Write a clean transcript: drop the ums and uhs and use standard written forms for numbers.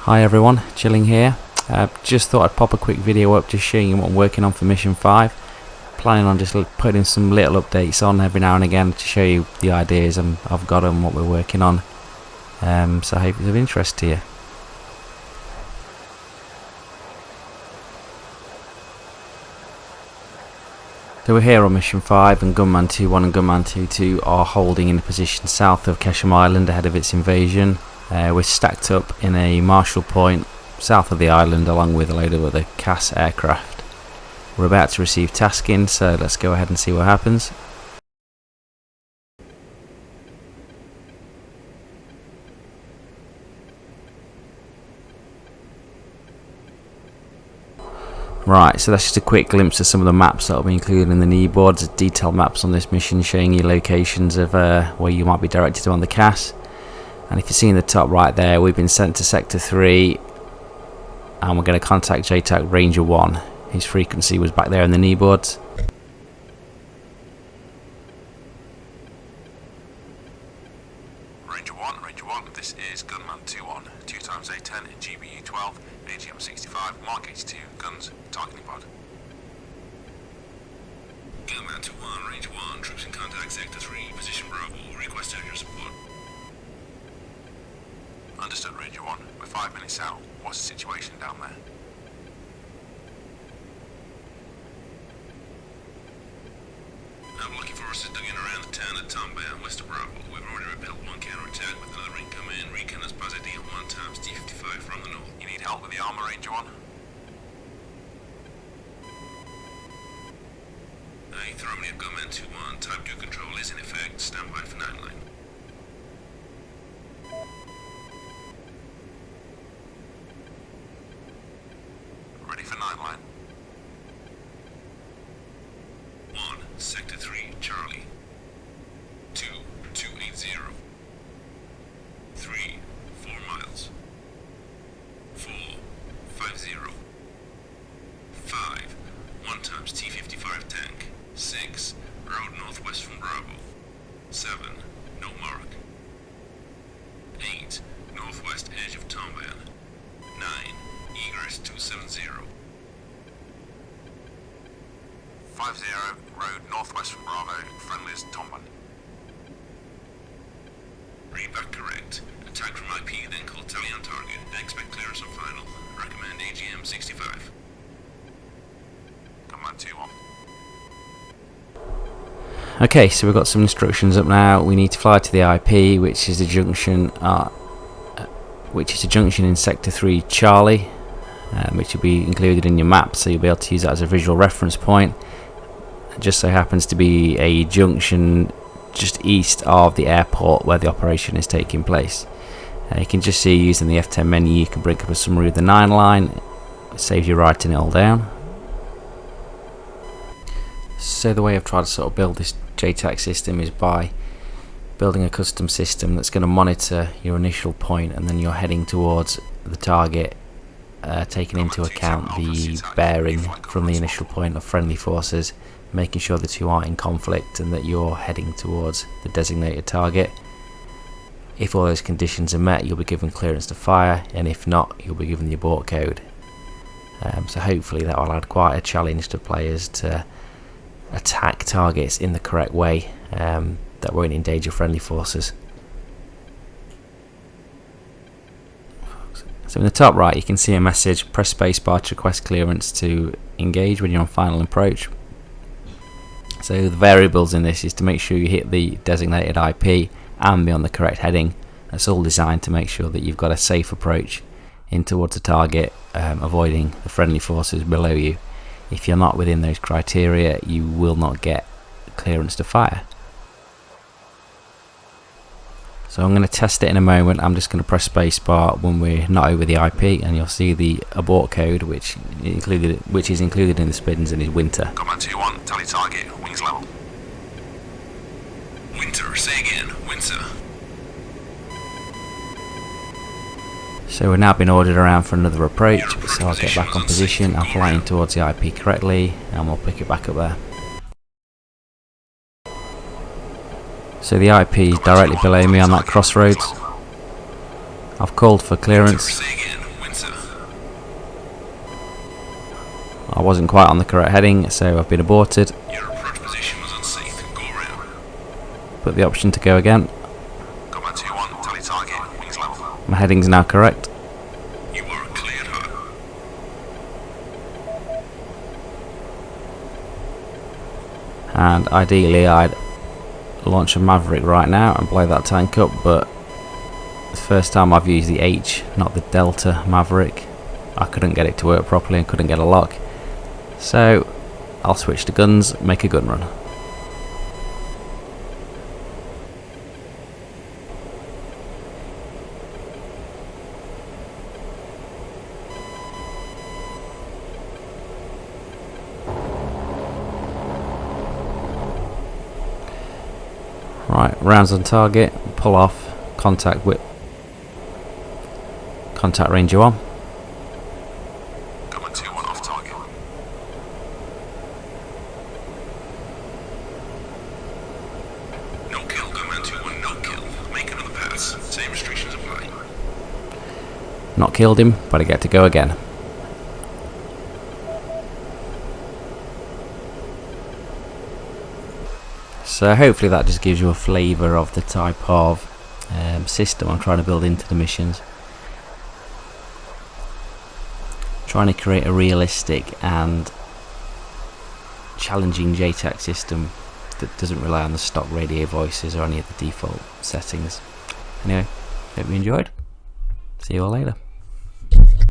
Hi everyone, Chilling here. Just thought I'd pop a quick video up just showing you what I'm working on for Mission 5. Planning on just putting some little updates on every now and again to show you the ideas I've got and what we're working on. So I hope it's of interest to you. So we're here on Mission 5 and Gunman 2-1 and Gunman 2-2 are holding in a position south of Kesham Island ahead of its invasion. We're stacked up in a Marshall point south of the island along with a load of other CAS aircraft. We're about to receive tasking, so let's go ahead and see what happens. Right, so that's just a quick glimpse of some of the maps that will be included in the knee boards. Detailed maps on this mission showing you locations of where you might be directed to on the CAS. And if you see in the top right there, we've been sent to Sector 3 and we're going to contact JTAC Ranger 1. His frequency was back there in the knee boards. Ranger 1, this is Gunman 2-1, 2xA10 in GBU 12, AGM 65, Mark 82, guns, targeting pod. Gunman 2-1, Ranger 1, troops in contact Sector 3, position Bravo, request urgent support. Understood, Ranger 1, we're 5 minutes out, what's the situation down there? I'm looking for us dug in around the town of Tomba and west of Bravo. We've already repelled one counterattack with another incoming. Recon has positive on 1x T-55 from the north. You need help with the armor, Ranger 1? Aye, throw me a Gunman 2-1. Type 2 control is in effect. Stand by for 9-line. Ready for 9-line. 1, Sector 3, Charlie. 2, 280. 3, 4 miles. 4, 50. 5, 1x T-55 tank. 6, road northwest from Bravo. 7, no mark. 8, northwest edge of Tomban. 9, egress 270. 50, road northwest from Bravo, friendly is Tomban. Read back correct. Attack from IP, then call tally on target. Expect clearance on final. Recommend AGM 65. Command 2-1. Okay, so we've got some instructions up now. We need to fly to the IP, which is a junction in Sector 3 Charlie, which will be included in your map, so you'll be able to use that as a visual reference point. It just so happens to be a junction just east of the airport where the operation is taking place. You can just see using the F10 menu you can bring up a summary of the 9 line. It saves you writing it all down. So the way I've tried to sort of build this JTAC system is by building a custom system that's going to monitor your initial point and then you're heading towards the target, taking into account the bearing from the initial point of friendly forces, making sure the two aren't in conflict and that you're heading towards the designated target. If all those conditions are met, you'll be given clearance to fire, and if not, you'll be given the abort code. So hopefully that will add quite a challenge to players to attack targets in the correct way that won't endanger friendly forces. So in the top right you can see a message, press spacebar to request clearance to engage when you're on final approach. So the variables in this is to make sure you hit the designated IP and be on the correct heading. That's all designed to make sure that you've got a safe approach in towards the target, avoiding the friendly forces below you. If you're not within those criteria, you will not get clearance to fire. So I'm going to test it in a moment. I'm just going to press spacebar when we're not over the IP, and you'll see the abort code, which is included in the spins and is winter. Command 2-1, tally target, wings level. Winter, say again, winter. So we're now been ordered around for another approach, so I'll get back on position. I'm flying towards the IP correctly, and we'll pick it back up there. So the IP is directly below me on that crossroads. I've called for clearance. I wasn't quite on the correct heading, so I've been aborted. Your approach position was unsafe. Go around. Put the option to go again. Command 2-1, tally target, wings level. My heading's now correct. You are cleared hot. And ideally I'd launch a Maverick right now and blow that tank up, but the first time I've used the H, not the Delta Maverick, I couldn't get it to work properly and couldn't get a lock. So I'll switch to guns, make a gun run. Right, rounds on target, pull off, contact whip, contact Ranger 1. Command 2-1 off target. No kill, Command 2-1, no kill. Make another pass. Same restrictions apply. Not killed him, but I get to go again. So hopefully that just gives you a flavour of the type of system I'm trying to build into the missions. Trying to create a realistic and challenging JTAC system that doesn't rely on the stock radio voices or any of the default settings. Anyway, hope you enjoyed. See you all later.